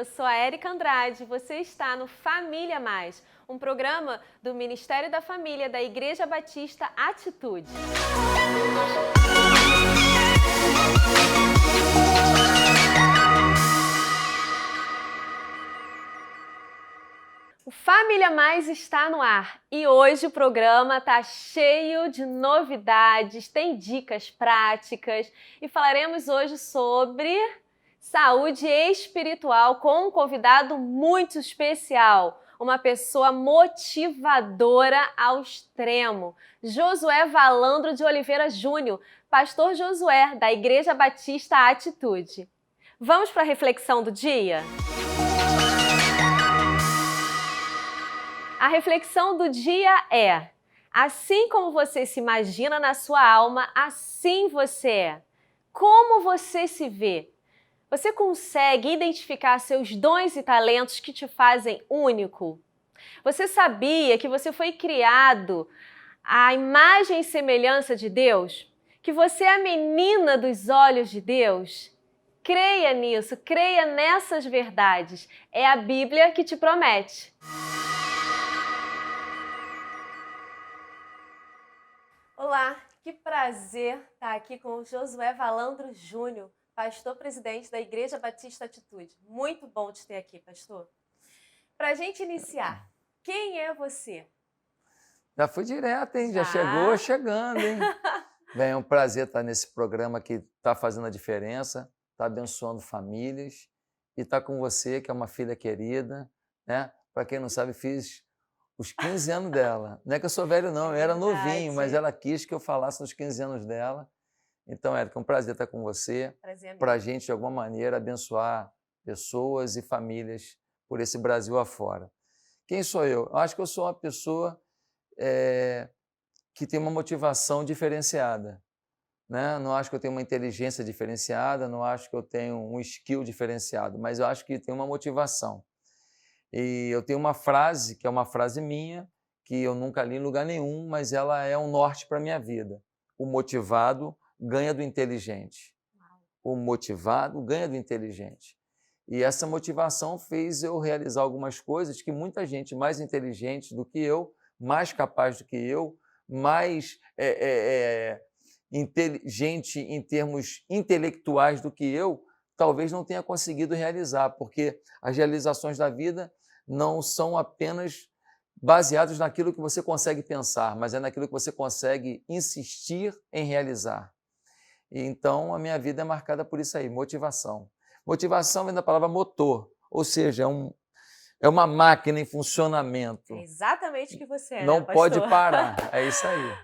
eu sou a Érica Andrade. Você está no Família Mais, um programa do Ministério da Família da Igreja Batista Atitude. O Família Mais está no ar e hoje o programa está cheio de novidades, tem dicas práticas e falaremos hoje sobre saúde espiritual com um convidado muito especial, uma pessoa motivadora ao extremo, Josué Valandro de Oliveira Júnior, pastor Josué da Igreja Batista Atitude. Vamos para a reflexão do dia? A reflexão do dia é: assim como você se imagina na sua alma, assim você é. Como você se vê? Você consegue identificar seus dons e talentos que te fazem único? Você sabia que você foi criado à imagem e semelhança de Deus? Que você é a menina dos olhos de Deus? Creia nisso, creia nessas verdades. É a Bíblia que te promete. Olá, que prazer estar aqui com o Josué Valandro Júnior, pastor-presidente da Igreja Batista Atitude. Muito bom te ter aqui, pastor. Para a gente iniciar, quem é você? Já fui direto, hein? Já Já? chegou chegando, hein? Bem, é um prazer estar nesse programa que está fazendo a diferença, está abençoando famílias e está com você, que é uma filha querida, né? Para quem não sabe, fiz os 15 anos dela. Não é que eu sou velho, não, eu era novinho, mas ela quis que eu falasse nos 15 anos dela. Então, Érica, é um prazer estar com você, Prazer é para a meu. gente, de alguma maneira, abençoar pessoas e famílias por esse Brasil afora. Quem sou eu? Eu acho que eu sou uma pessoa que tem uma motivação diferenciada, né? Não acho que eu tenho uma inteligência diferenciada, não acho que eu tenho um skill diferenciado, mas eu acho que tem uma motivação. E eu tenho uma frase, que é uma frase minha, que eu nunca li em lugar nenhum, mas ela é um norte para a minha vida. O motivado ganha do inteligente. O motivado ganha do inteligente. E essa motivação fez eu realizar algumas coisas que muita gente mais inteligente do que eu, mais capaz do que eu, mais inteligente em termos intelectuais do que eu, talvez não tenha conseguido realizar, porque as realizações da vida não são apenas baseadas naquilo que você consegue pensar, mas é naquilo que você consegue insistir em realizar. E então a minha vida é marcada por isso aí, motivação. Motivação vem da palavra motor, ou seja, é uma máquina em funcionamento. É exatamente o que você é, Não né, pode pastor? parar, é isso aí.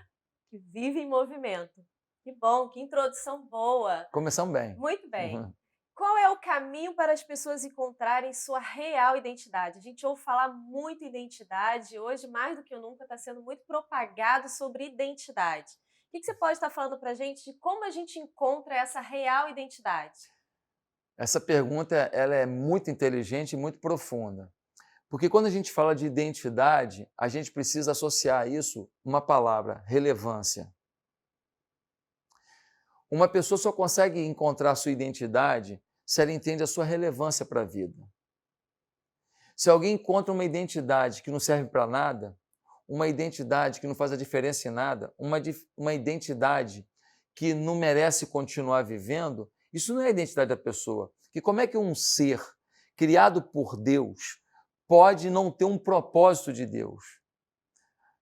Que vive em movimento. Que bom, que introdução boa. Começamos bem. Muito bem. Uhum. Qual é o caminho para as pessoas encontrarem sua real identidade? A gente ouve falar muito em identidade, hoje mais do que nunca está sendo muito propagado sobre identidade. O que você pode estar falando para a gente de como a gente encontra essa real identidade? Essa pergunta ela é muito inteligente e muito profunda. Porque quando a gente fala de identidade, a gente precisa associar a isso uma palavra, relevância. Uma pessoa só consegue encontrar sua identidade se ela entende a sua relevância para a vida. Se alguém encontra uma identidade que não serve para nada, uma identidade que não faz a diferença em nada, uma identidade que não merece continuar vivendo, isso não é a identidade da pessoa. E como é que um ser criado por Deus pode não ter um propósito de Deus?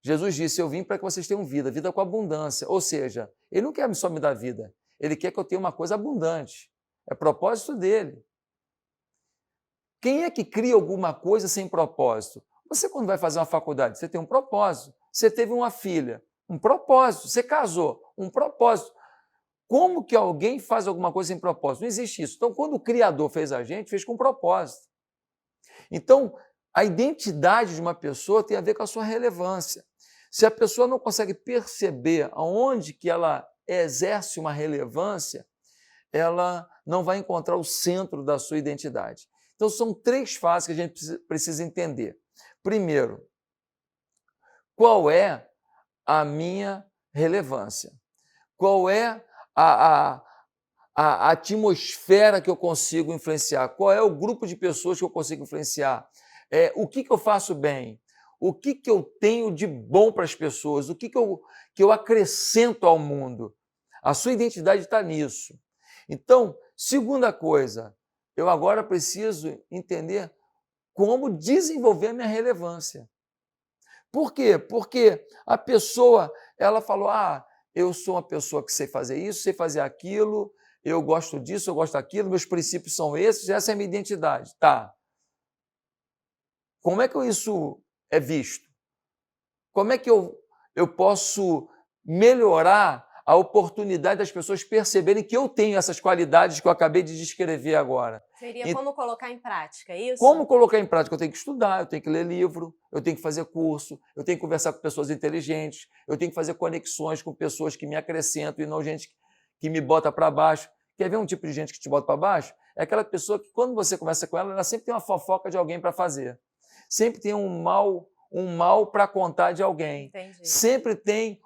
Jesus disse, eu vim para que vocês tenham vida, vida com abundância. Ou seja, ele não quer só me dar vida, ele quer que eu tenha uma coisa abundante. É propósito dele. Quem é que cria alguma coisa sem propósito? Você, quando vai fazer uma faculdade, você tem um propósito. Você teve uma filha, um propósito. Você casou, um propósito. Como que alguém faz alguma coisa sem propósito? Não existe isso. Então, quando o Criador fez a gente, fez com propósito. Então, a identidade de uma pessoa tem a ver com a sua relevância. Se a pessoa não consegue perceber aonde que ela exerce uma relevância, ela não vai encontrar o centro da sua identidade. Então, são 3 fases que a gente precisa entender. Primeiro, qual é a minha relevância? Qual é a a atmosfera que eu consigo influenciar, qual é o grupo de pessoas que eu consigo influenciar, o que eu faço bem, o que eu tenho de bom para as pessoas, o que eu acrescento ao mundo. A sua identidade está nisso. Então, segunda coisa, eu agora preciso entender como desenvolver a minha relevância. Por quê? Porque a pessoa, ela falou, eu sou uma pessoa que sei fazer isso, sei fazer aquilo, eu gosto disso, eu gosto daquilo, meus princípios são esses, essa é a minha identidade. Tá. Como é que isso é visto? Como é que eu posso melhorar a oportunidade das pessoas perceberem que eu tenho essas qualidades que eu acabei de descrever agora? Seria como colocar em prática, é isso? Como colocar em prática? Eu tenho que estudar, eu tenho que ler livro, eu tenho que fazer curso, eu tenho que conversar com pessoas inteligentes, eu tenho que fazer conexões com pessoas que me acrescentam e não gente que me bota para baixo. Quer ver um tipo de gente que te bota para baixo? É aquela pessoa que, quando você conversa com ela, ela sempre tem uma fofoca de alguém para fazer. Sempre tem um mal para contar de alguém. Entendi. Sempre tem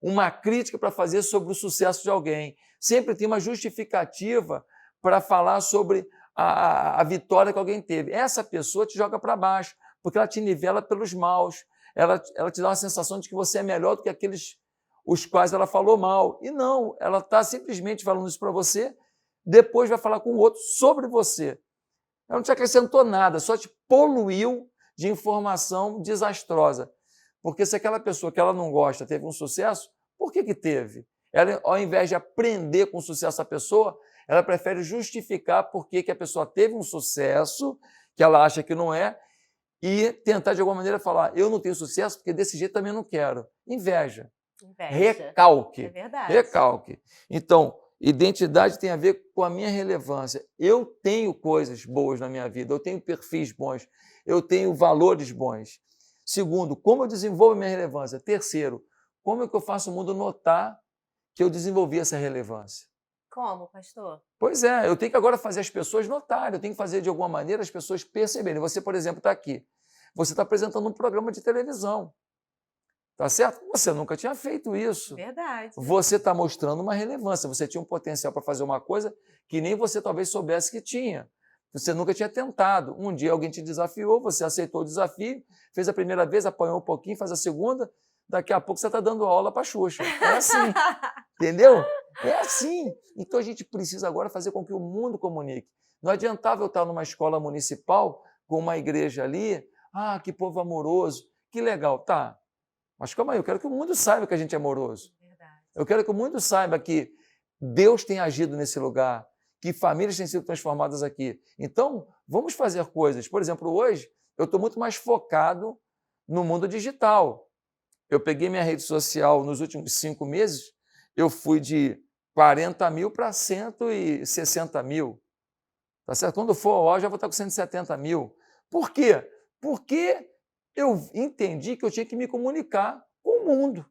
uma crítica para fazer sobre o sucesso de alguém. Sempre tem uma justificativa para falar sobre a vitória que alguém teve. Essa pessoa te joga para baixo, porque ela te nivela pelos maus. Ela te dá uma sensação de que você é melhor do que aqueles os quais ela falou mal. E não, ela está simplesmente falando isso para você, depois vai falar com o outro sobre você. Ela não te acrescentou nada, só te poluiu de informação desastrosa. Porque se aquela pessoa que ela não gosta teve um sucesso, por que teve? Ela, ao invés de aprender com o sucesso da pessoa, ela prefere justificar por que a pessoa teve um sucesso, que ela acha que não é, e tentar de alguma maneira falar, eu não tenho sucesso porque desse jeito também não quero. Inveja. Recalque. É verdade. Recalque. Então, identidade tem a ver com a minha relevância. Eu tenho coisas boas na minha vida, eu tenho perfis bons, eu tenho valores bons. Segundo, como eu desenvolvo a minha relevância? Terceiro, como é que eu faço o mundo notar que eu desenvolvi essa relevância? Como, pastor? Pois é, eu tenho que agora fazer as pessoas notarem, eu tenho que fazer de alguma maneira as pessoas perceberem. Você, por exemplo, está aqui. Você está apresentando um programa de televisão. Tá certo? Você nunca tinha feito isso. Verdade. Você está mostrando uma relevância. Você tinha um potencial para fazer uma coisa que nem você talvez soubesse que tinha. Você nunca tinha tentado. Um dia alguém te desafiou, você aceitou o desafio, fez a primeira vez, apanhou um pouquinho, faz a segunda, daqui a pouco você está dando aula para a Xuxa. É assim. Entendeu? É assim. Então a gente precisa agora fazer com que o mundo comunique. Não adiantava eu estar numa escola municipal, com uma igreja ali, que povo amoroso, que legal. Tá. Mas calma aí, eu quero que o mundo saiba que a gente é amoroso. Verdade. Eu quero que o mundo saiba que Deus tem agido nesse lugar, que famílias têm sido transformadas aqui. Então, vamos fazer coisas. Por exemplo, hoje, eu estou muito mais focado no mundo digital. Eu peguei minha rede social nos últimos 5 meses, eu fui de 40 mil para 160 mil. Tá certo? Quando for hoje, eu vou estar com 170 mil. Por quê? Porque eu entendi que eu tinha que me comunicar com o mundo.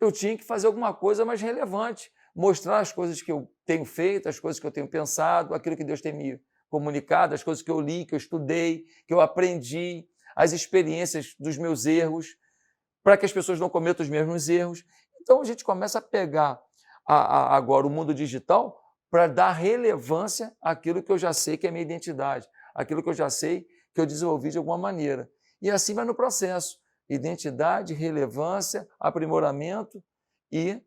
Eu tinha que fazer alguma coisa mais relevante, mostrar as coisas que eu tenho feito, as coisas que eu tenho pensado, aquilo que Deus tem me comunicado, as coisas que eu li, que eu estudei, que eu aprendi, as experiências dos meus erros, para que as pessoas não cometam os mesmos erros. Então, a gente começa a pegar agora o mundo digital para dar relevância àquilo que eu já sei que é minha identidade, aquilo que eu já sei que eu desenvolvi de alguma maneira. E assim vai no processo. Identidade, relevância, aprimoramento e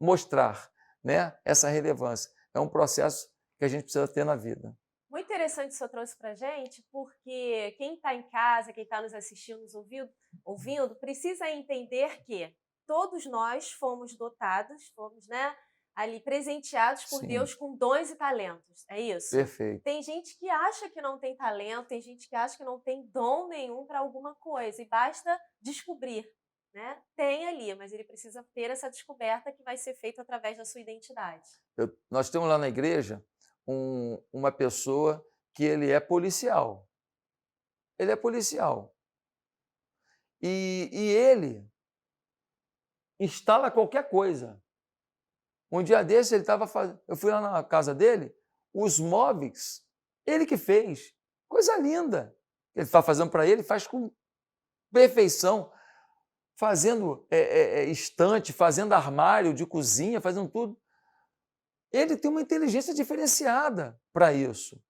mostrar, né, essa relevância. É um processo que a gente precisa ter na vida. Muito interessante o senhor trouxe para a gente, porque quem está em casa, quem está nos assistindo, nos ouvindo, precisa entender que todos nós fomos dotados, fomos, né, ali presenteados por Sim. Deus com dons e talentos, é isso? Perfeito. Tem gente que acha que não tem talento, tem gente que acha que não tem dom nenhum para alguma coisa, e basta descobrir, né? Tem ali, mas ele precisa ter essa descoberta que vai ser feita através da sua identidade. Nós temos lá na igreja uma pessoa que ele é policial. Ele é policial. E ele instala qualquer coisa. Um dia desse, eu fui lá na casa dele, os móveis, ele que fez. Coisa linda. Ele está fazendo para ele, faz com perfeição. Fazendo estante, fazendo armário de cozinha, fazendo tudo. ele tem uma inteligência diferenciada para isso.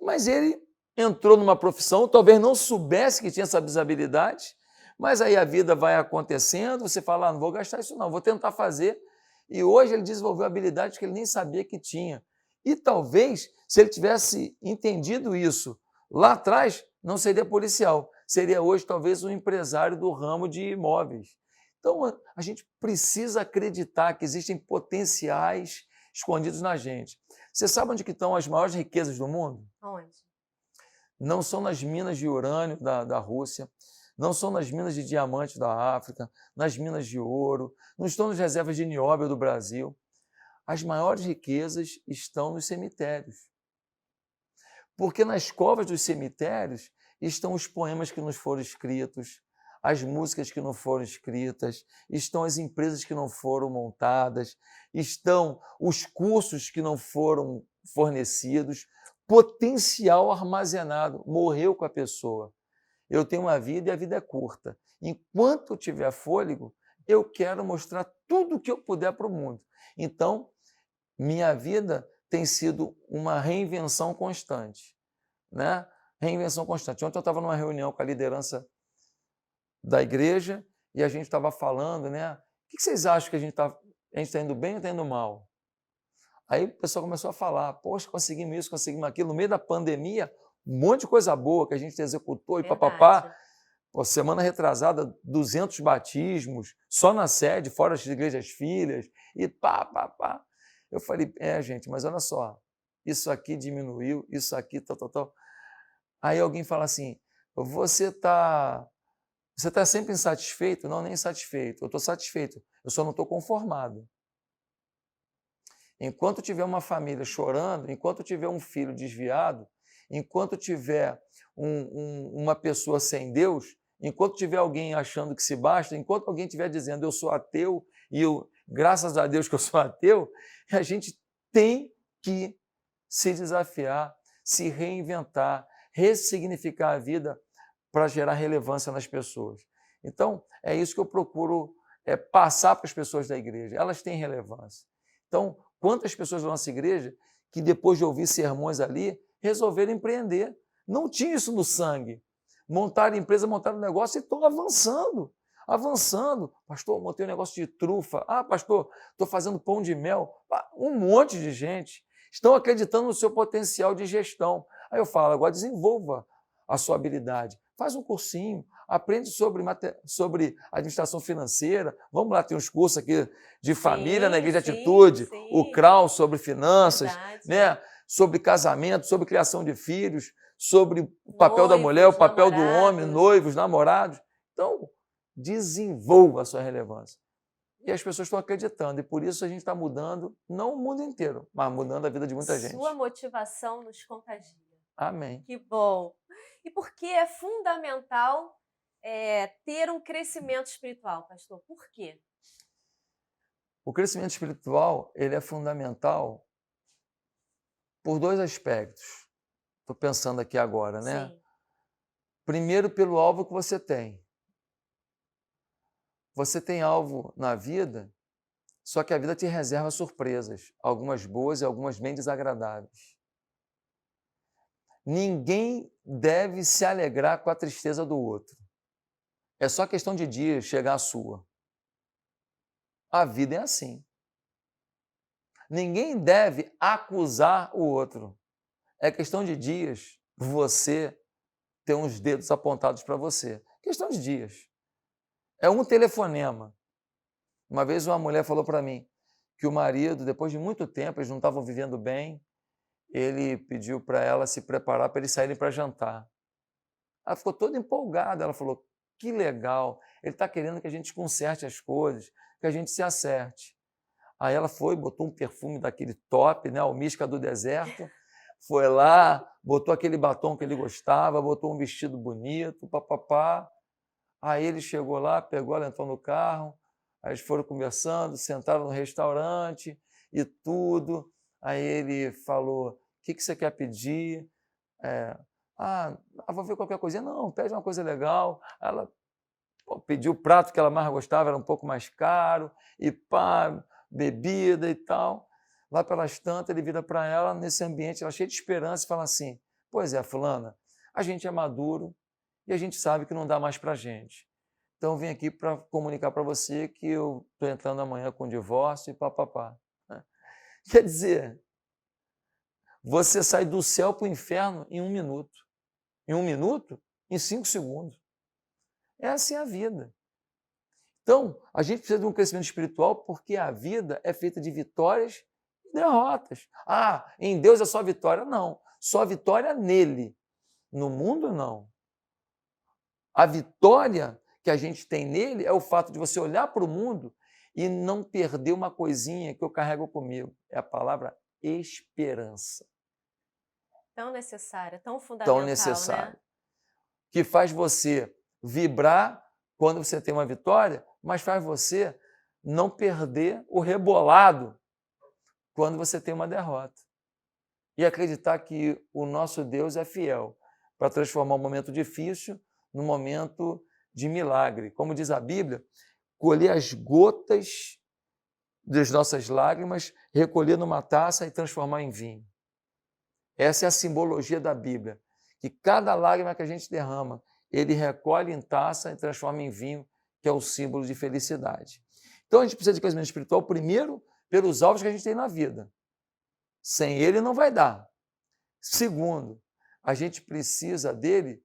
Mas ele entrou numa profissão, talvez não soubesse que tinha essas habilidades, mas aí a vida vai acontecendo, você fala, não vou gastar isso não, vou tentar fazer. E hoje ele desenvolveu habilidades que ele nem sabia que tinha. E talvez, se ele tivesse entendido isso lá atrás, não seria policial, seria hoje talvez um empresário do ramo de imóveis. Então, a gente precisa acreditar que existem potenciais escondidos na gente. Você sabe onde que estão as maiores riquezas do mundo? Onde? Não são nas minas de urânio da Rússia, não são nas minas de diamante da África, nas minas de ouro, não estão nas reservas de nióbio do Brasil. As maiores riquezas estão nos cemitérios. Porque nas covas dos cemitérios estão os poemas que nos foram escritos, as músicas que não foram escritas, estão as empresas que não foram montadas, estão os cursos que não foram fornecidos, potencial armazenado, morreu com a pessoa. Eu tenho uma vida e a vida é curta. Enquanto eu tiver fôlego, eu quero mostrar tudo o que eu puder para o mundo. Então, minha vida tem sido uma reinvenção constante, né? Reinvenção constante. Ontem eu estava numa reunião com a liderança da igreja e a gente estava falando, né? O que vocês acham que a gente está indo bem ou está indo mal? Aí o pessoal começou a falar, poxa, conseguimos isso, conseguimos aquilo. No meio da pandemia, um monte de coisa boa que a gente executou e papapá. Pô, semana retrasada, 200 batismos, só na sede, fora as igrejas filhas, e pá. Eu falei, gente, mas olha só, isso aqui diminuiu, isso aqui, tal. Aí alguém fala assim, você tá sempre insatisfeito? Não, nem insatisfeito, eu estou satisfeito, eu só não estou conformado. Enquanto tiver uma família chorando, enquanto tiver um filho desviado, enquanto tiver uma pessoa sem Deus, enquanto tiver alguém achando que se basta, enquanto alguém estiver dizendo eu sou ateu e graças a Deus que eu sou ateu, a gente tem que se desafiar, se reinventar, ressignificar a vida para gerar relevância nas pessoas. Então, é isso que eu procuro passar para as pessoas da igreja. Elas têm relevância. Então, quantas pessoas da nossa igreja que depois de ouvir sermões ali, resolveram empreender. Não tinha isso no sangue. Montaram empresa, montaram negócio e estão avançando. Pastor, montei um negócio de trufa. Ah, pastor, estou fazendo pão de mel. Um monte de gente estão acreditando no seu potencial de gestão. Aí eu falo, agora desenvolva a sua habilidade. Faz um cursinho, aprende sobre administração financeira. Vamos lá, tem uns cursos aqui de família na Igreja Atitude, o CRAU sobre finanças, né? Sobre casamento, sobre criação de filhos, sobre o papel da mulher, o papel do homem, noivos, namorados. Então, desenvolva a sua relevância. E as pessoas estão acreditando, e por isso a gente está mudando, não o mundo inteiro, mas mudando a vida de muita gente. Sua motivação nos contagia. Amém. Que bom. E por que é fundamental ter um crescimento espiritual, pastor? Por quê? O crescimento espiritual ele é fundamental por dois aspectos. Estou pensando aqui agora, né? Sim. Primeiro, pelo alvo que você tem. Você tem alvo na vida, só que a vida te reserva surpresas, algumas boas e algumas bem desagradáveis. Ninguém deve se alegrar com a tristeza do outro. É só questão de dias chegar à sua. A vida é assim. Ninguém deve acusar o outro. É questão de dias você ter uns dedos apontados para você. Questão de dias. É um telefonema. Uma vez uma mulher falou para mim que o marido, depois de muito tempo, eles não estavam vivendo bem, ele pediu para ela se preparar para eles saírem para jantar. Ela ficou toda empolgada, ela falou, que legal, ele está querendo que a gente conserte as coisas, que a gente se acerte. Aí ela foi, botou um perfume daquele top, né, o Mística do Deserto, foi lá, botou aquele batom que ele gostava, botou um vestido bonito, papapá. Aí ele chegou lá, pegou, ela entrou no carro, aí eles foram conversando, sentaram no restaurante e tudo. Aí ele falou, o que você quer pedir? Vou ver qualquer coisinha. Não, pede uma coisa legal. Ela pediu o prato que ela mais gostava, era um pouco mais caro, e pá, bebida e tal. Lá pelas tantas, ele vira para ela, nesse ambiente, ela cheia de esperança, e fala assim, pois é, fulana, a gente é maduro e a gente sabe que não dá mais para a gente. Então, eu vim aqui para comunicar para você que eu estou entrando amanhã com divórcio e papapá. Quer dizer, você sai do céu para o inferno em 1 minuto. Em 1 minuto, em 5 segundos. Essa é a vida. Então, a gente precisa de um crescimento espiritual porque a vida é feita de vitórias e derrotas. Ah, em Deus é só vitória? Não. Só vitória nele. No mundo, não. A vitória que a gente tem nele é o fato de você olhar para o mundo e não perder uma coisinha que eu carrego comigo. É a palavra esperança. Tão necessária, tão fundamental, Tão necessária. né? Que faz você vibrar quando você tem uma vitória, mas faz você não perder o rebolado quando você tem uma derrota. E acreditar que o nosso Deus é fiel para transformar um momento difícil num momento de milagre. Como diz a Bíblia, colher as gotas das nossas lágrimas, recolher numa taça e transformar em vinho. Essa é a simbologia da Bíblia, que cada lágrima que a gente derrama, ele recolhe em taça e transforma em vinho, que é o símbolo de felicidade. Então a gente precisa de crescimento espiritual, primeiro, pelos alvos que a gente tem na vida. Sem ele não vai dar. Segundo, a gente precisa dele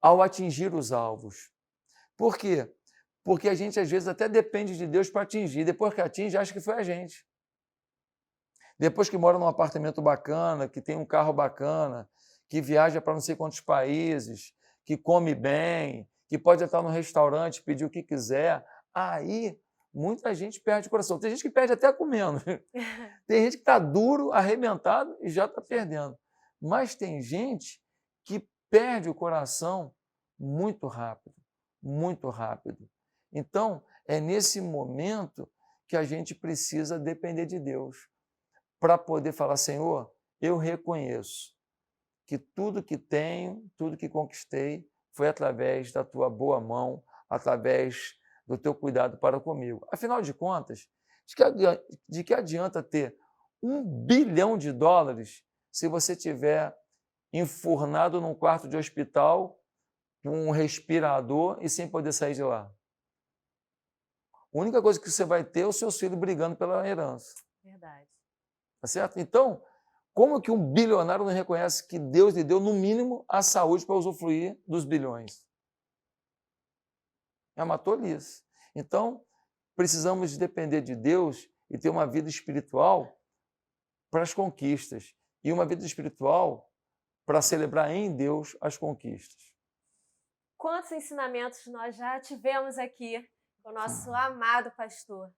ao atingir os alvos. Por quê? Porque a gente às vezes até depende de Deus para atingir. Depois que atinge, acha que foi a gente. Depois que mora num apartamento bacana, que tem um carro bacana, que viaja para não sei quantos países, que come bem, que pode estar no restaurante, pedir o que quiser, aí muita gente perde o coração. Tem gente que perde até comendo. Tem gente que está duro, arrebentado e já está perdendo. Mas tem gente que perde o coração muito rápido, muito rápido. Então, é nesse momento que a gente precisa depender de Deus para poder falar, Senhor, eu reconheço que tudo que tenho, tudo que conquistei, foi através da tua boa mão, através do teu cuidado para comigo. Afinal de contas, de que adianta ter $1 bilhão se você tiver enfurnado num quarto de hospital, com um respirador e sem poder sair de lá? A única coisa que você vai ter é os seus filhos brigando pela herança. Verdade. Tá certo? Então, como que um bilionário não reconhece que Deus lhe deu, no mínimo, a saúde para usufruir dos bilhões? É uma tolice. Então, precisamos depender de Deus e ter uma vida espiritual para as conquistas e uma vida espiritual para celebrar em Deus as conquistas. Quantos ensinamentos nós já tivemos aqui com o nosso amado pastor.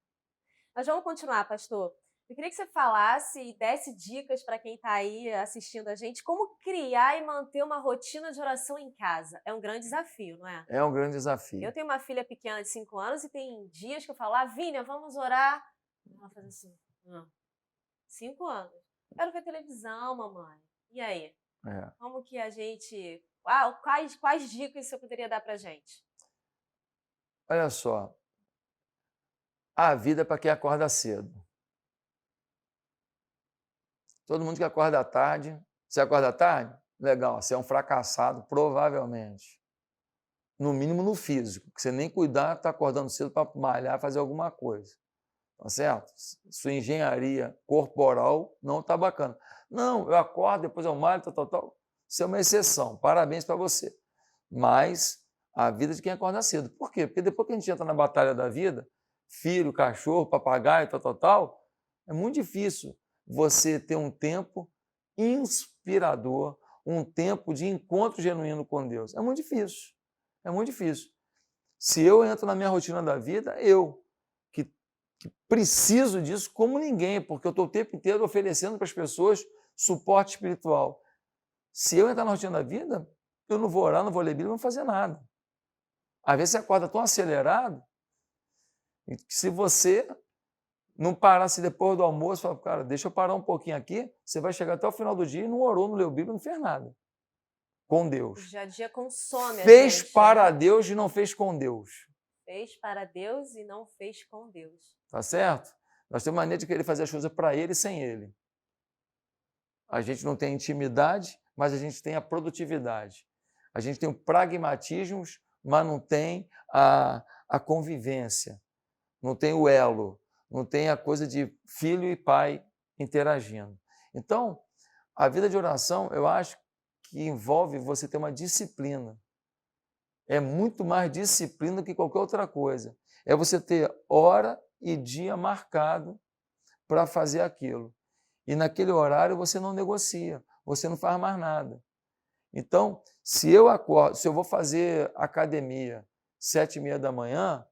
Nós vamos continuar, pastor. Eu queria que você falasse e desse dicas para quem está aí assistindo a gente, como criar e manter uma rotina de oração em casa. É um grande desafio, não é? É um grande desafio. Eu tenho uma filha pequena de 5 anos e tem dias que eu falo, Vínia, vamos orar. Ela faz assim, 5 anos. Quero ver televisão, mamãe. E aí? Como que a gente... quais dicas você poderia dar para a gente? Olha só, a vida é para quem acorda cedo. Todo mundo que acorda à tarde, você acorda à tarde? Legal, você é um fracassado, provavelmente. No mínimo no físico, porque você nem cuidar, está acordando cedo para malhar, fazer alguma coisa. Tá certo? Sua engenharia corporal não está bacana. Não, eu acordo, depois eu malho, tal. Isso é uma exceção, parabéns para você. Mas a vida de quem acorda cedo. Por quê? Porque depois que a gente entra na batalha da vida, filho, cachorro, papagaio, tal, é muito difícil você ter um tempo inspirador, um tempo de encontro genuíno com Deus. É muito difícil. É muito difícil. Se eu entro na minha rotina da vida, eu, que preciso disso como ninguém, porque eu estou o tempo inteiro oferecendo para as pessoas suporte espiritual. Se eu entrar na rotina da vida, eu não vou orar, não vou ler Bíblia, não vou fazer nada. Às vezes você acorda tão acelerado que se você não parasse depois do almoço, fala, cara, deixa eu parar um pouquinho aqui, você vai chegar até o final do dia e não orou, não leu Bíblia, não fez nada com Deus. O dia a dia consome a fez gente, para Deus e não fez com Deus. Fez para Deus e não fez com Deus. Tá certo? Nós temos mania de querer fazer as coisas para Ele e sem Ele. A gente não tem intimidade, mas a gente tem a produtividade. A gente tem o pragmatismo, mas não tem a convivência, não tem o elo, não tem a coisa de filho e pai interagindo. Então, a vida de oração, eu acho que envolve você ter uma disciplina. É muito mais disciplina que qualquer outra coisa. É você ter hora e dia marcado para fazer aquilo. E naquele horário você não negocia, você não faz mais nada. Então, se eu vou fazer academia 7h30 da manhã,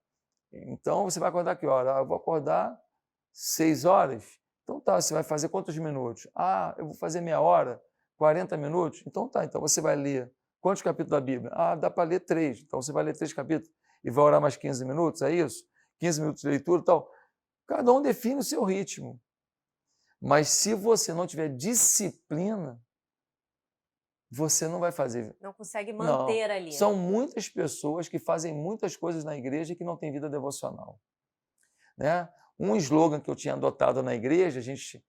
então você vai acordar que hora? Eu vou acordar 6 horas. Então tá, você vai fazer quantos minutos? Eu vou fazer meia hora, 40 minutos? Então tá, então você vai ler quantos capítulos da Bíblia? Dá para ler 3. Então você vai ler 3 capítulos e vai orar mais 15 minutos, é isso? 15 minutos de leitura e tal. Cada um define o seu ritmo. Mas se você não tiver disciplina, você não vai fazer. Não consegue manter ali. São muitas pessoas que fazem muitas coisas na igreja e que não têm vida devocional. Né? Um slogan que eu tinha adotado na igreja, a gente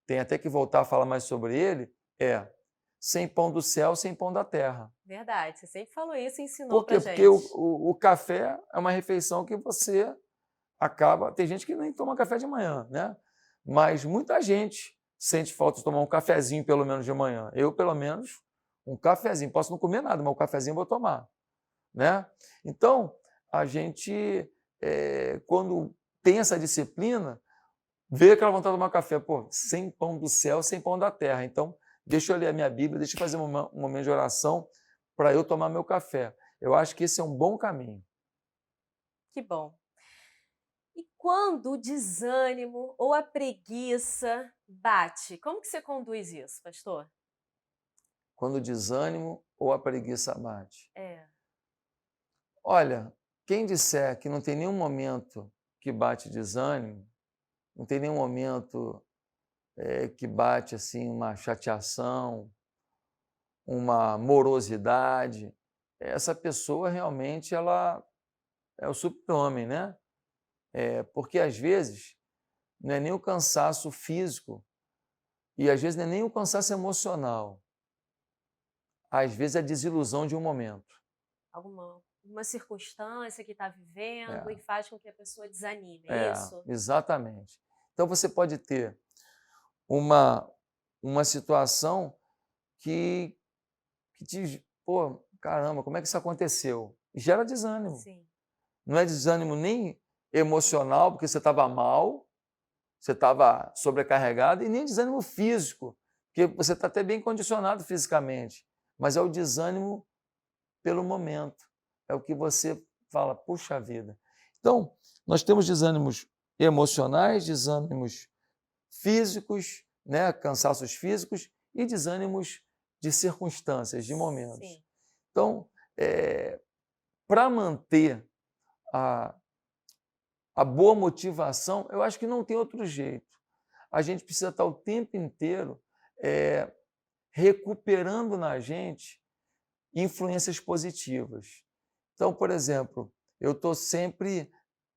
tem até que voltar a falar mais sobre ele, é sem pão do céu, sem pão da terra. Verdade, você sempre falou isso e ensinou pra gente. Porque o café é uma refeição que você acaba... Tem gente que nem toma café de manhã, né? Mas muita gente sente falta de tomar um cafezinho pelo menos de manhã. Eu, pelo menos, um cafezinho. Posso não comer nada, mas um cafezinho eu vou tomar. Né? Então, a gente, quando tem essa disciplina, vê aquela vontade de tomar café. Sem pão do céu, sem pão da terra. Então, deixa eu ler a minha Bíblia, deixa eu fazer um momento de oração para eu tomar meu café. Eu acho que esse é um bom caminho. Que bom. E quando o desânimo ou a preguiça bate, como que você conduz isso, pastor? Quando o desânimo ou a preguiça bate. Olha, quem disser que não tem nenhum momento que bate desânimo, não tem nenhum momento que bate assim uma chateação, uma morosidade, essa pessoa realmente ela é o super-homem, né? Porque às vezes não é nem o cansaço físico e às vezes não é nem o cansaço emocional. Às vezes é a desilusão de um momento. Uma circunstância que está vivendo e faz com que a pessoa desanime, isso? Exatamente. Então você pode ter uma situação que diz, caramba, como é que isso aconteceu? E gera desânimo. Sim. Não é desânimo nem emocional, porque você estava mal, você estava sobrecarregado, e nem desânimo físico, porque você está até bem condicionado fisicamente, mas é o desânimo pelo momento. É o que você fala, puxa vida. Então, nós temos desânimos emocionais, desânimos físicos, né, cansaços físicos e desânimos de circunstâncias, de momentos. Sim. Então, para manter a boa motivação, eu acho que não tem outro jeito. A gente precisa estar o tempo inteiro recuperando na gente influências positivas. Então, por exemplo, eu estou sempre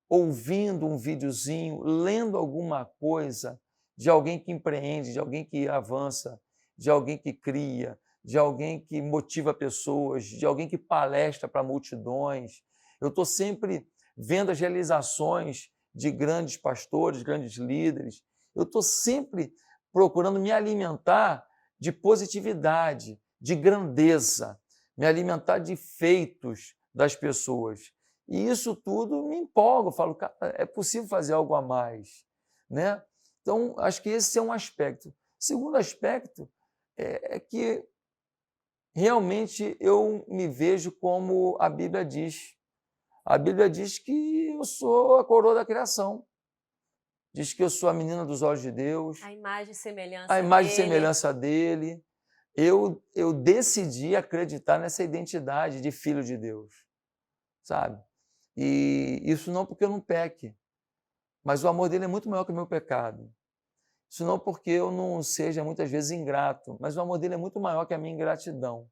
ouvindo um videozinho, lendo alguma coisa de alguém que empreende, de alguém que avança, de alguém que cria, de alguém que motiva pessoas, de alguém que palestra para multidões. Eu estou sempre vendo as realizações de grandes pastores, grandes líderes. Eu estou sempre procurando me alimentar de positividade, de grandeza, me alimentar de feitos das pessoas. E isso tudo me empolga, eu falo, cara, é possível fazer algo a mais, né? Então, acho que esse é um aspecto. Segundo aspecto é que realmente eu me vejo como a Bíblia diz. A Bíblia diz que eu sou a coroa da criação. Diz que eu sou a menina dos olhos de Deus. A imagem e semelhança A imagem e dele. semelhança dele. Eu decidi acreditar nessa identidade de filho de Deus, sabe? E isso não porque eu não peque, mas o amor dele é muito maior que o meu pecado. Isso não porque eu não seja muitas vezes ingrato, mas o amor dele é muito maior que a minha ingratidão.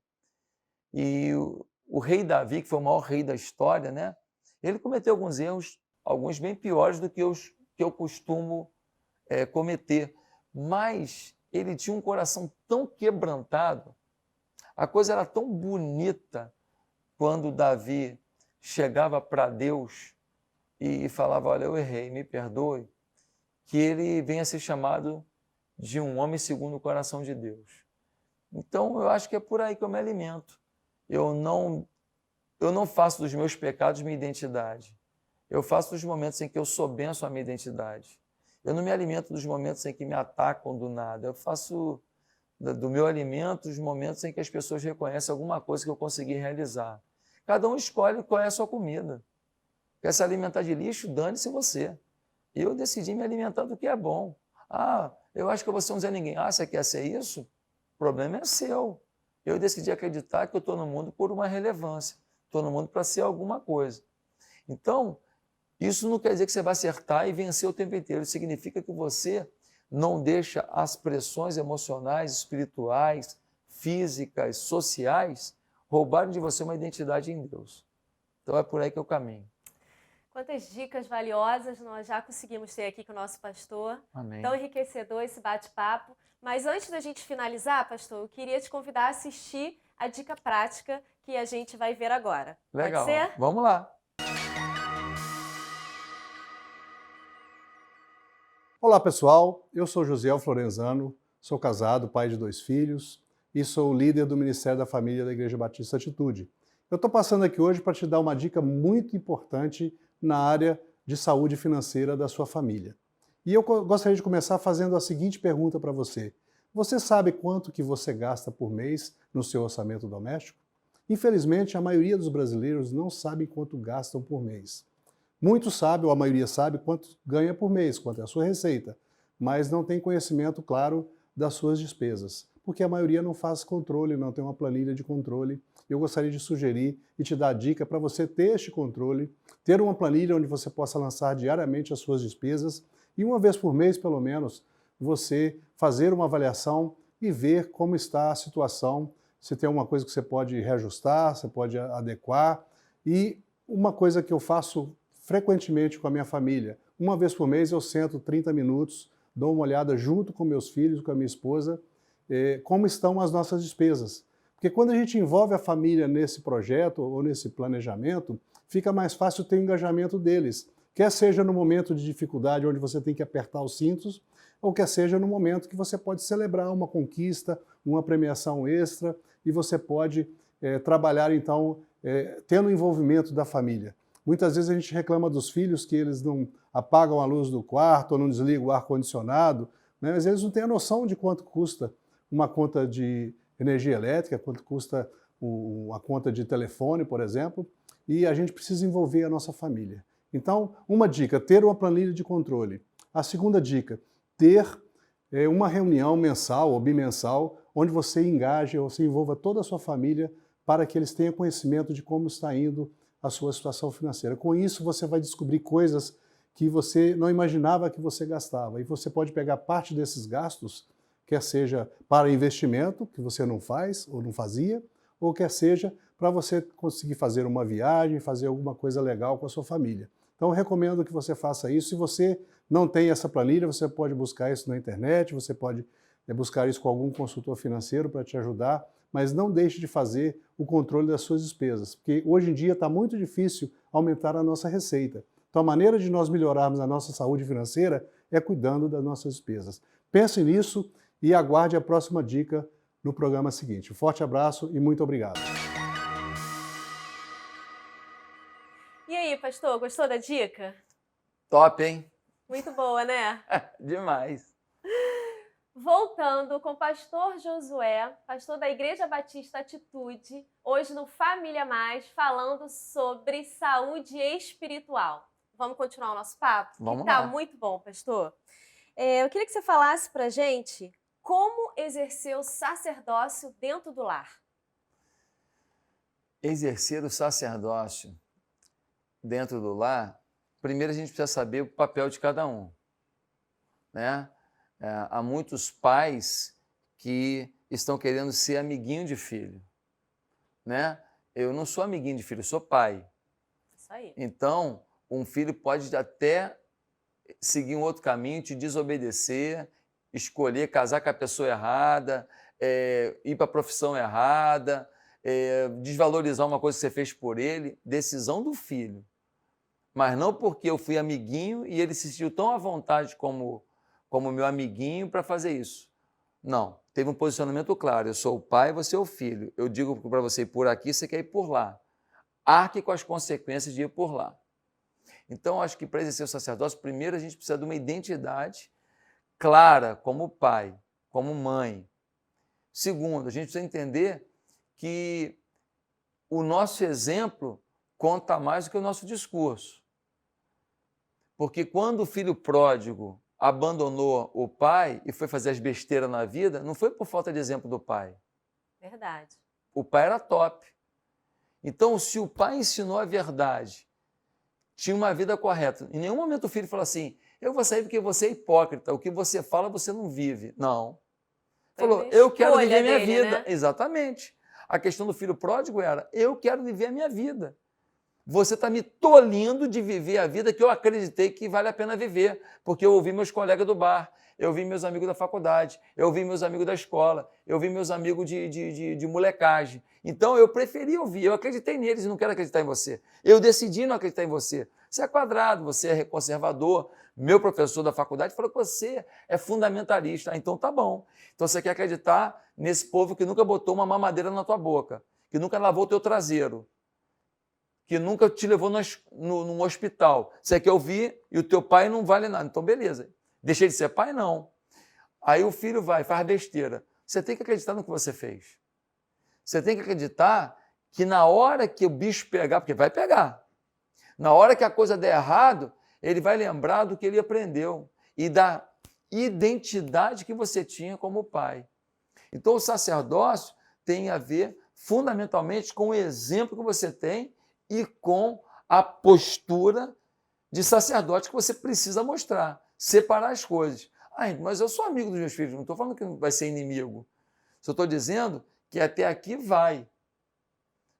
E o rei Davi, que foi o maior rei da história, né? Ele cometeu alguns erros, alguns bem piores do que eu costumo cometer. Mas ele tinha um coração tão quebrantado, a coisa era tão bonita quando Davi chegava para Deus e falava, olha, eu errei, me perdoe, que ele venha a ser chamado de um homem segundo o coração de Deus. Então, eu acho que é por aí que eu me alimento. Eu não faço dos meus pecados minha identidade. Eu faço dos momentos em que eu sou benção a minha identidade. Eu não me alimento dos momentos em que me atacam do nada. Eu faço do meu alimento os momentos em que as pessoas reconhecem alguma coisa que eu consegui realizar. Cada um escolhe qual é a sua comida. Quer se alimentar de lixo? Dane-se você. Eu decidi me alimentar do que é bom. Ah, eu acho que você não é ninguém. Ah, você quer ser isso? O problema é seu. Eu decidi acreditar que eu estou no mundo por uma relevância. Estou no mundo para ser alguma coisa. Então, isso não quer dizer que você vai acertar e vencer o tempo inteiro. Isso significa que você não deixa as pressões emocionais, espirituais, físicas, sociais roubarem de você uma identidade em Deus. Então é por aí que eu caminho. Quantas dicas valiosas nós já conseguimos ter aqui com o nosso pastor. Amém. Tão enriquecedor esse bate-papo. Mas antes da gente finalizar, pastor, eu queria te convidar a assistir a dica prática que a gente vai ver agora. Legal. Pode ser? Vamos lá. Olá pessoal, eu sou Josiel Florenzano, sou casado, pai de 2 filhos e sou líder do Ministério da Família da Igreja Batista Atitude. Eu estou passando aqui hoje para te dar uma dica muito importante na área de saúde financeira da sua família. E eu gostaria de começar fazendo a seguinte pergunta para você. Você sabe quanto que você gasta por mês no seu orçamento doméstico? Infelizmente, a maioria dos brasileiros não sabe quanto gastam por mês. Muitos sabem, ou a maioria sabe, quanto ganha por mês, quanto é a sua receita, mas não tem conhecimento claro das suas despesas, porque a maioria não faz controle, não tem uma planilha de controle. Eu gostaria de sugerir e te dar a dica para você ter este controle, ter uma planilha onde você possa lançar diariamente as suas despesas e uma vez por mês, pelo menos, você fazer uma avaliação e ver como está a situação, se tem alguma coisa que você pode reajustar, você pode adequar. E uma coisa que eu faço frequentemente com a minha família. Uma vez por mês eu sento 30 minutos, dou uma olhada junto com meus filhos, com a minha esposa, como estão as nossas despesas. Porque quando a gente envolve a família nesse projeto ou nesse planejamento, fica mais fácil ter o engajamento deles. Quer seja no momento de dificuldade, onde você tem que apertar os cintos, ou quer seja no momento que você pode celebrar uma conquista, uma premiação extra, e você pode trabalhar, então, tendo o envolvimento da família. Muitas vezes a gente reclama dos filhos que eles não apagam a luz do quarto ou não desligam o ar-condicionado, né? Mas eles não têm a noção de quanto custa uma conta de energia elétrica, quanto custa a conta de telefone, por exemplo, e a gente precisa envolver a nossa família. Então, uma dica, ter uma planilha de controle. A segunda dica, ter uma reunião mensal ou bimensal onde você engaje ou você envolva toda a sua família para que eles tenham conhecimento de como está indo a sua situação financeira. Com isso, você vai descobrir coisas que você não imaginava que você gastava. E você pode pegar parte desses gastos, quer seja para investimento, que você não faz ou não fazia, ou quer seja para você conseguir fazer uma viagem, fazer alguma coisa legal com a sua família. Então, eu recomendo que você faça isso. Se você não tem essa planilha, você pode buscar isso na internet, você pode buscar isso com algum consultor financeiro para te ajudar, mas não deixe de fazer o controle das suas despesas, porque hoje em dia está muito difícil aumentar a nossa receita. Então a maneira de nós melhorarmos a nossa saúde financeira é cuidando das nossas despesas. Pense nisso e aguarde a próxima dica no programa seguinte. Um forte abraço e muito obrigado. E aí, pastor, gostou da dica? Top, hein? Muito boa, né? Demais. Voltando com o pastor Josué, pastor da Igreja Batista Atitude, hoje no Família Mais, falando sobre saúde espiritual. Vamos continuar o nosso papo? Vamos que tá lá. muito bom, pastor. Eu queria que você falasse pra gente como exercer o sacerdócio dentro do lar. Exercer o sacerdócio dentro do lar, primeiro a gente precisa saber o papel de cada um, né? Há muitos pais que estão querendo ser amiguinho de filho, né? Eu não sou amiguinho de filho, eu sou pai. Isso aí. Então, um filho pode até seguir um outro caminho, te desobedecer, escolher casar com a pessoa errada, ir para a profissão errada, desvalorizar uma coisa que você fez por ele. Decisão do filho. Mas não porque eu fui amiguinho e ele se sentiu tão à vontade como meu amiguinho para fazer isso. Não, teve um posicionamento claro. Eu sou o pai, você é o filho. Eu digo para você ir por aqui, você quer ir por lá. Arque com as consequências de ir por lá. Então, acho que para exercer o sacerdócio, primeiro a gente precisa de uma identidade clara como pai, como mãe. Segundo, a gente precisa entender que o nosso exemplo conta mais do que o nosso discurso. Porque quando o filho pródigo abandonou o pai e foi fazer as besteiras na vida, não foi por falta de exemplo do pai. Verdade. O pai era top. Então, se o pai ensinou a verdade, tinha uma vida correta, em nenhum momento o filho falou assim, eu vou sair porque você é hipócrita, o que você fala você não vive. Não. Falou, eu quero viver a minha vida. Né? Exatamente. A questão do filho pródigo era, eu quero viver a minha vida. Você está me tolindo de viver a vida que eu acreditei que vale a pena viver, porque eu ouvi meus colegas do bar, eu vi meus amigos da faculdade, eu vi meus amigos da escola, eu vi meus amigos de molecagem. Então, eu preferi ouvir, eu acreditei neles e não quero acreditar em você. Eu decidi não acreditar em você. Você é quadrado, você é conservador. Meu professor da faculdade falou que você é fundamentalista. Ah, então tá bom. Então você quer acreditar nesse povo que nunca botou uma mamadeira na tua boca, que nunca lavou o teu traseiro, que nunca te levou num hospital. Você quer ouvir e o teu pai não vale nada. Então, beleza. Deixei de ser pai? Não. Aí o filho faz besteira. Você tem que acreditar no que você fez. Você tem que acreditar que na hora que o bicho pegar, porque vai pegar, na hora que a coisa der errado, ele vai lembrar do que ele aprendeu e da identidade que você tinha como pai. Então, o sacerdócio tem a ver fundamentalmente com o exemplo que você tem e com a postura de sacerdote que você precisa mostrar, separar as coisas. Ah, mas eu sou amigo dos meus filhos, não estou falando que vai ser inimigo. Só estou dizendo que até aqui vai.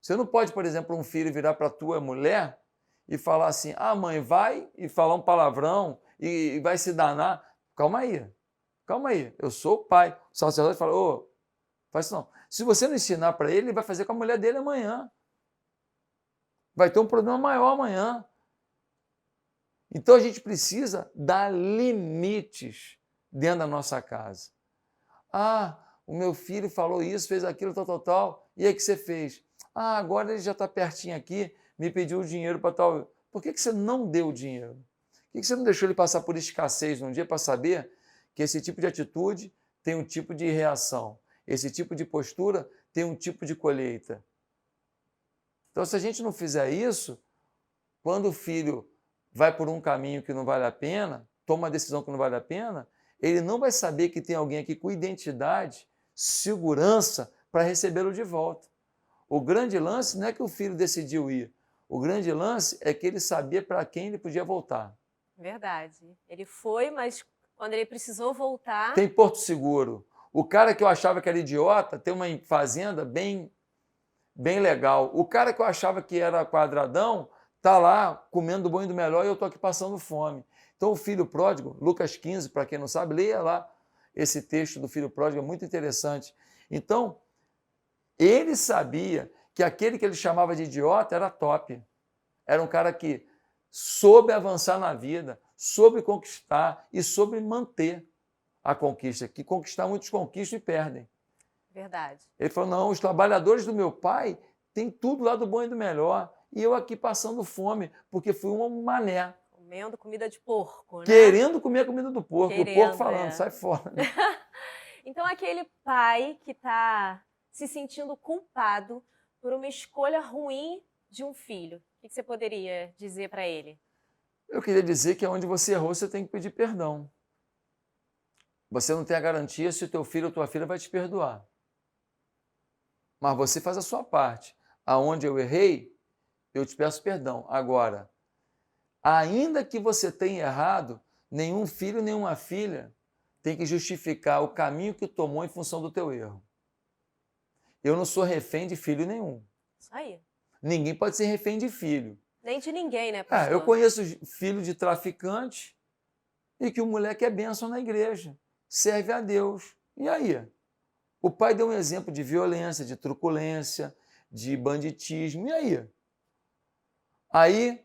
Você não pode, por exemplo, um filho virar para a tua mulher e falar assim, ah, mãe, vai e falar um palavrão e vai se danar. Calma aí, eu sou o pai. O sacerdote fala, ô, faz isso não. Se você não ensinar para ele, ele vai fazer com a mulher dele amanhã. Vai ter um problema maior amanhã. Então a gente precisa dar limites dentro da nossa casa. Ah, o meu filho falou isso, fez aquilo, tal. E aí o que você fez? Ah, agora ele já está pertinho aqui, me pediu o dinheiro para tal. Por que você não deu o dinheiro? Por que você não deixou ele passar por escassez num dia para saber que esse tipo de atitude tem um tipo de reação? Esse tipo de postura tem um tipo de colheita. Então, se a gente não fizer isso, quando o filho vai por um caminho que não vale a pena, toma uma decisão que não vale a pena, ele não vai saber que tem alguém aqui com identidade, segurança, para recebê-lo de volta. O grande lance não é que o filho decidiu ir. O grande lance é que ele sabia para quem ele podia voltar. Verdade. Ele foi, mas quando ele precisou voltar... Tem Porto Seguro. O cara que eu achava que era idiota tem uma fazenda bem legal. O cara que eu achava que era quadradão está lá comendo do bom e do melhor e eu estou aqui passando fome. Então, o filho pródigo, Lucas 15, para quem não sabe, leia lá esse texto do filho pródigo, é muito interessante. Então, ele sabia que aquele que ele chamava de idiota era top. Era um cara que soube avançar na vida, soube conquistar e soube manter a conquista, que conquistar muitos conquistam e perdem. Verdade. Ele falou, não, os trabalhadores do meu pai têm tudo lá do bom e do melhor, e eu aqui passando fome, porque fui um mané. Comendo comida de porco, né? Querendo comer a comida do porco, o porco falando, é. sai fora. Né? Então, aquele pai que está se sentindo culpado por uma escolha ruim de um filho, o que você poderia dizer para ele? Eu queria dizer que onde você errou, você tem que pedir perdão. Você não tem a garantia se o teu filho ou tua filha vai te perdoar. Mas você faz a sua parte. Aonde eu errei, eu te peço perdão. Agora, ainda que você tenha errado, nenhum filho, nenhuma filha tem que justificar o caminho que tomou em função do teu erro. Eu não sou refém de filho nenhum. Isso aí. Ninguém pode ser refém de filho. Nem de ninguém, né, pastor? Eu conheço filho de traficante e que o moleque é bênção na igreja, serve a Deus. E aí? O pai deu um exemplo de violência, de truculência, de banditismo. E aí? Aí,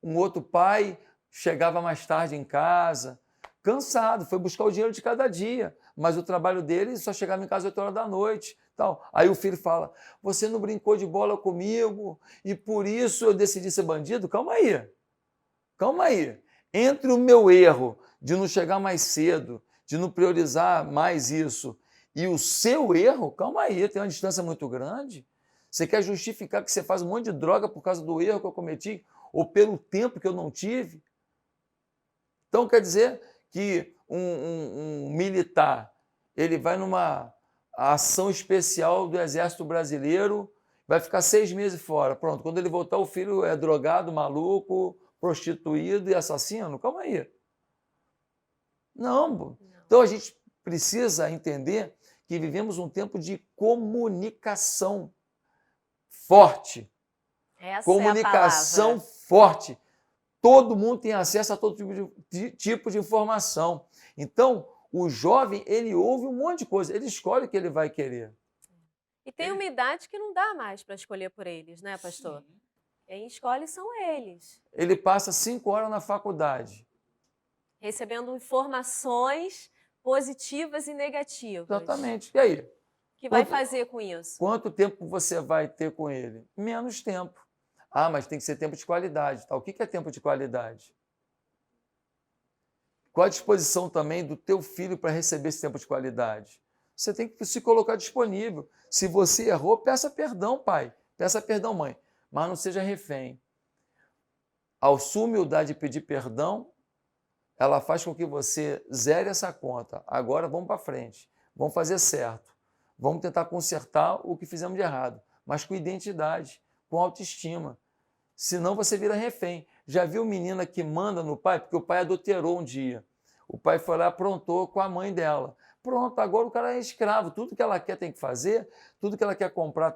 um outro pai chegava mais tarde em casa, cansado, foi buscar o dinheiro de cada dia, mas o trabalho dele só chegava em casa às 8 horas da noite. Tal. Aí o filho fala, você não brincou de bola comigo e por isso eu decidi ser bandido? Calma aí, calma aí. Entre o meu erro de não chegar mais cedo, de não priorizar mais isso, e o seu erro, calma aí, tem uma distância muito grande. Você quer justificar que você faz um monte de droga por causa do erro que eu cometi ou pelo tempo que eu não tive? Então quer dizer que um militar, ele vai numa ação especial do Exército Brasileiro, vai ficar 6 meses fora. Pronto, quando ele voltar, o filho é drogado, maluco, prostituído e assassino? Calma aí. Não. Então a gente precisa entender que vivemos um tempo de comunicação forte. Essa Comunicação é a forte. Todo mundo tem acesso a todo tipo de informação. Então, o jovem, ele ouve um monte de coisa, ele escolhe o que ele vai querer. E tem uma idade que não dá mais para escolher por eles, né, pastor? Sim. Quem escolhe são eles. Ele passa 5 horas na faculdade. Recebendo informações positivas e negativas. Exatamente. E aí? O que vai fazer com isso? Quanto tempo você vai ter com ele? Menos tempo. Ah, mas tem que ser tempo de qualidade. Tá? O que é tempo de qualidade? Qual a disposição também do teu filho para receber esse tempo de qualidade? Você tem que se colocar disponível. Se você errou, peça perdão, pai. Peça perdão, mãe. Mas não seja refém. A sua humildade de pedir perdão, ela faz com que você zere essa conta. Agora vamos para frente. Vamos fazer certo. Vamos tentar consertar o que fizemos de errado. Mas com identidade, com autoestima. Senão você vira refém. Já viu menina que manda no pai? Porque o pai adulterou um dia. O pai foi lá e aprontou com a mãe dela. Pronto, agora o cara é escravo. Tudo que ela quer tem que fazer, tudo que ela quer comprar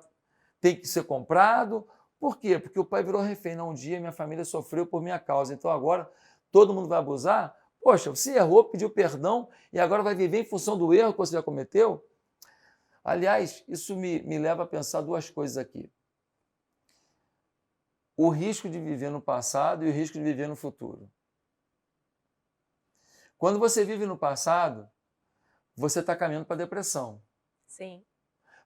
tem que ser comprado. Por quê? Porque o pai virou refém. Não, um dia minha família sofreu por minha causa. Então agora todo mundo vai abusar? Poxa, você errou, pediu perdão e agora vai viver em função do erro que você já cometeu? Aliás, isso me leva a pensar 2 coisas aqui. O risco de viver no passado e o risco de viver no futuro. Quando você vive no passado, você está caminhando para a depressão. Sim.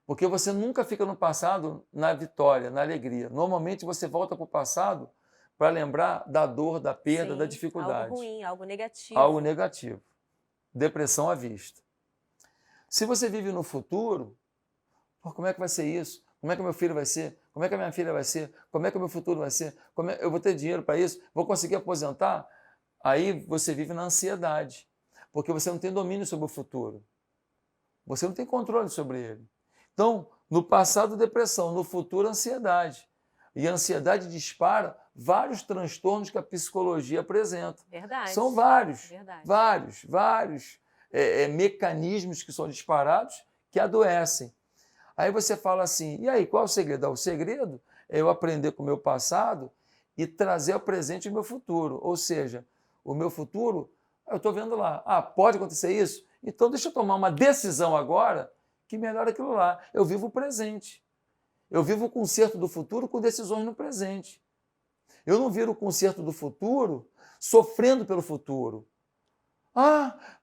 Porque você nunca fica no passado na vitória, na alegria. Normalmente você volta para o passado para lembrar da dor, da perda, Sim, da dificuldade. algo ruim, algo negativo. Algo negativo. Depressão à vista. Se você vive no futuro, como é que vai ser isso? Como é que meu filho vai ser? Como é que a minha filha vai ser? Como é que o meu futuro vai ser? Eu vou ter dinheiro para isso? Vou conseguir aposentar? Aí você vive na ansiedade, porque você não tem domínio sobre o futuro. Você não tem controle sobre ele. Então, no passado, depressão, no futuro, ansiedade. E a ansiedade dispara vários transtornos que a psicologia apresenta. Verdade. São vários, Verdade. vários mecanismos que são disparados que adoecem. Aí você fala assim, e aí, qual é o segredo? O segredo é eu aprender com o meu passado e trazer ao presente o meu futuro. Ou seja, o meu futuro, eu estou vendo lá, pode acontecer isso? Então deixa eu tomar uma decisão agora que melhora aquilo lá. Eu vivo o presente. Eu vivo o concerto do futuro com decisões no presente. Eu não viro o concerto do futuro sofrendo pelo futuro.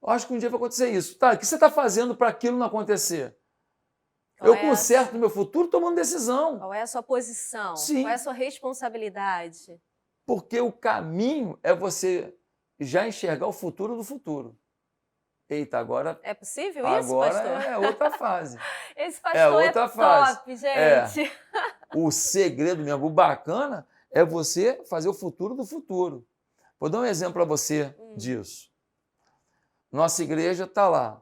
Acho que um dia vai acontecer isso. Tá, o que você está fazendo para aquilo não acontecer? Eu conserto no meu futuro tomando decisão. Qual é a sua posição? Sim. Qual é a sua responsabilidade? Porque o caminho é você já enxergar o futuro do futuro. Eita, agora... É possível isso, pastor? Agora é outra fase. Esse pastor outra fase. top, gente. O segredo mesmo, o bacana, é você fazer o futuro do futuro. Vou dar um exemplo para você disso. Nossa igreja está lá.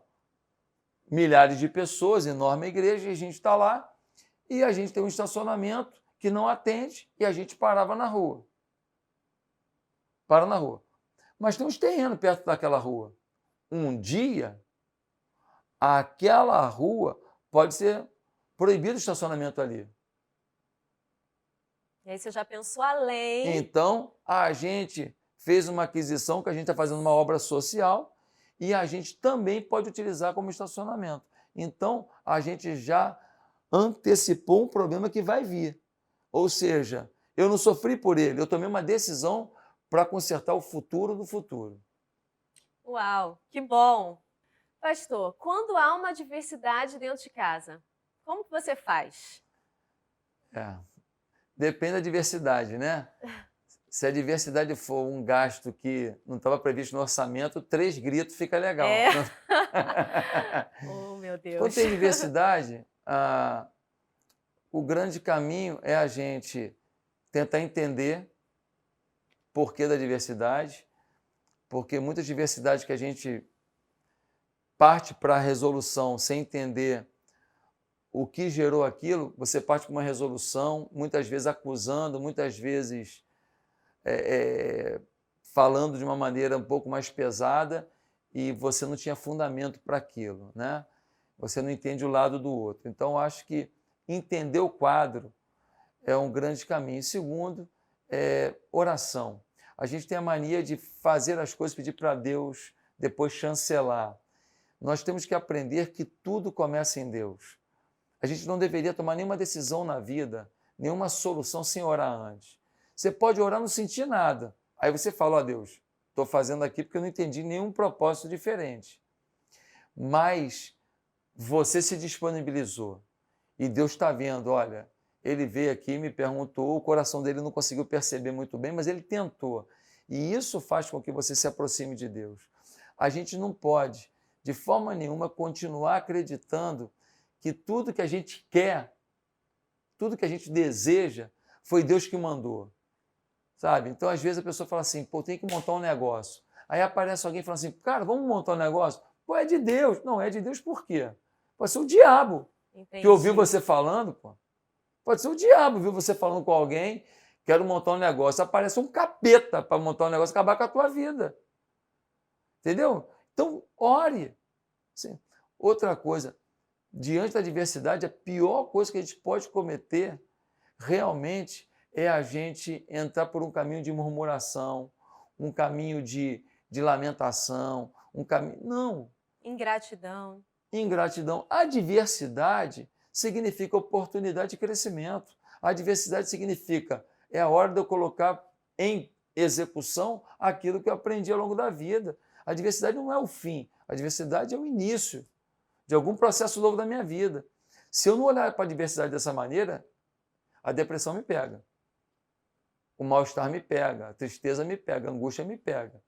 Milhares de pessoas, enorme igreja, e a gente está lá, e a gente tem um estacionamento que não atende, e a gente parava na rua. Para na rua. Mas tem uns terrenos perto daquela rua. Um dia, aquela rua pode ser proibido o estacionamento ali. E aí você já pensou além. Então, a gente fez uma aquisição que a gente está fazendo uma obra social e a gente também pode utilizar como estacionamento. Então, a gente já antecipou um problema que vai vir. Ou seja, eu não sofri por ele, eu tomei uma decisão para consertar o futuro do futuro. Uau, que bom! Pastor, quando há uma adversidade dentro de casa, como que você faz? Depende da diversidade, né? Se a diversidade for um gasto que não estava previsto no orçamento, 3 gritos fica legal. Oh, meu Deus. Quando tem diversidade, o grande caminho é a gente tentar entender o porquê da diversidade, porque muitas diversidades que a gente parte para a resolução sem entender o que gerou aquilo, você parte para uma resolução, muitas vezes acusando, muitas vezes falando de uma maneira um pouco mais pesada e você não tinha fundamento para aquilo, né? Você não entende o lado do outro. Então, acho que entender o quadro é um grande caminho. Segundo, oração. A gente tem a mania de fazer as coisas, pedir para Deus, depois chancelar. Nós temos que aprender que tudo começa em Deus. A gente não deveria tomar nenhuma decisão na vida, nenhuma solução sem orar antes. Você pode orar não sentir nada. Aí você fala, ó Deus, estou fazendo aqui porque eu não entendi nenhum propósito diferente. Mas você se disponibilizou. E Deus está vendo, olha, ele veio aqui, me perguntou, o coração dele não conseguiu perceber muito bem, mas ele tentou. E isso faz com que você se aproxime de Deus. A gente não pode, de forma nenhuma, continuar acreditando que tudo que a gente quer, tudo que a gente deseja, foi Deus que mandou. Sabe? Então, às vezes, a pessoa fala assim, pô, tem que montar um negócio. Aí aparece alguém e fala assim, cara, vamos montar um negócio? Pô, é de Deus. Não, é de Deus por quê? Pode ser o diabo. Entendi. Que ouviu você falando, pô. Pode ser o diabo, viu você falando com alguém, quero montar um negócio. Aparece um capeta para montar um negócio e acabar com a tua vida. Entendeu? Então, ore. Assim, outra coisa, diante da diversidade, a pior coisa que a gente pode cometer realmente é a gente entrar por um caminho de murmuração, um caminho de lamentação, um caminho... Não. Ingratidão. Ingratidão. A diversidade significa oportunidade de crescimento. A diversidade significa é a hora de eu colocar em execução aquilo que eu aprendi ao longo da vida. A diversidade não é o fim, a diversidade é o início de algum processo novo da minha vida. Se eu não olhar para a diversidade dessa maneira, a depressão me pega, o mal-estar me pega, a tristeza me pega, a angústia me pega.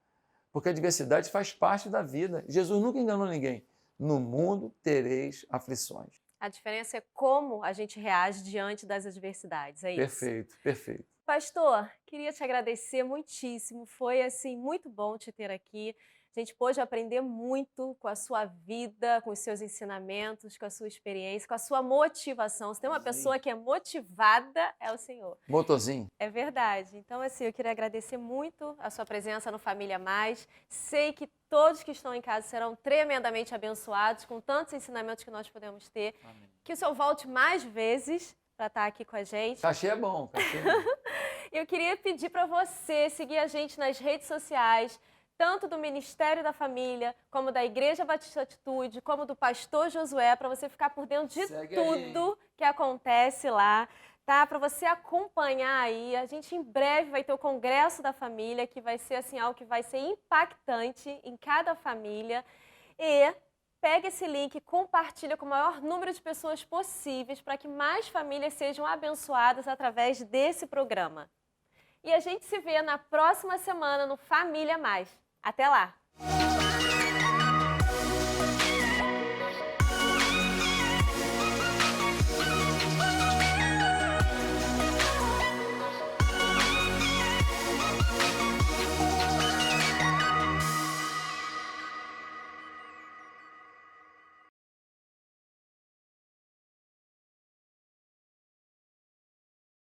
Porque a diversidade faz parte da vida. Jesus nunca enganou ninguém. No mundo tereis aflições. A diferença é como a gente reage diante das adversidades, é isso? Perfeito, perfeito. Pastor, queria te agradecer muitíssimo, foi assim muito bom te ter aqui. A gente pôde aprender muito com a sua vida, com os seus ensinamentos, com a sua experiência, com a sua motivação. Se tem uma pessoa que é motivada, é o Senhor. Motorzinho. É verdade. Então, assim, eu queria agradecer muito a sua presença no Família Mais. Sei que todos que estão em casa serão tremendamente abençoados com tantos ensinamentos que nós podemos ter. Amém. Que o Senhor volte mais vezes para estar aqui com a gente. Cachê é bom, cachê é bom. Eu queria pedir para você seguir a gente nas redes sociais, tanto do Ministério da Família, como da Igreja Batista Atitude, como do Pastor Josué, para você ficar por dentro de tudo que acontece lá, tá? Para você acompanhar aí. A gente em breve vai ter o Congresso da Família, que vai ser assim algo que vai ser impactante em cada família. E pega esse link, compartilha com o maior número de pessoas possíveis para que mais famílias sejam abençoadas através desse programa. E a gente se vê na próxima semana no Família Mais. Até lá!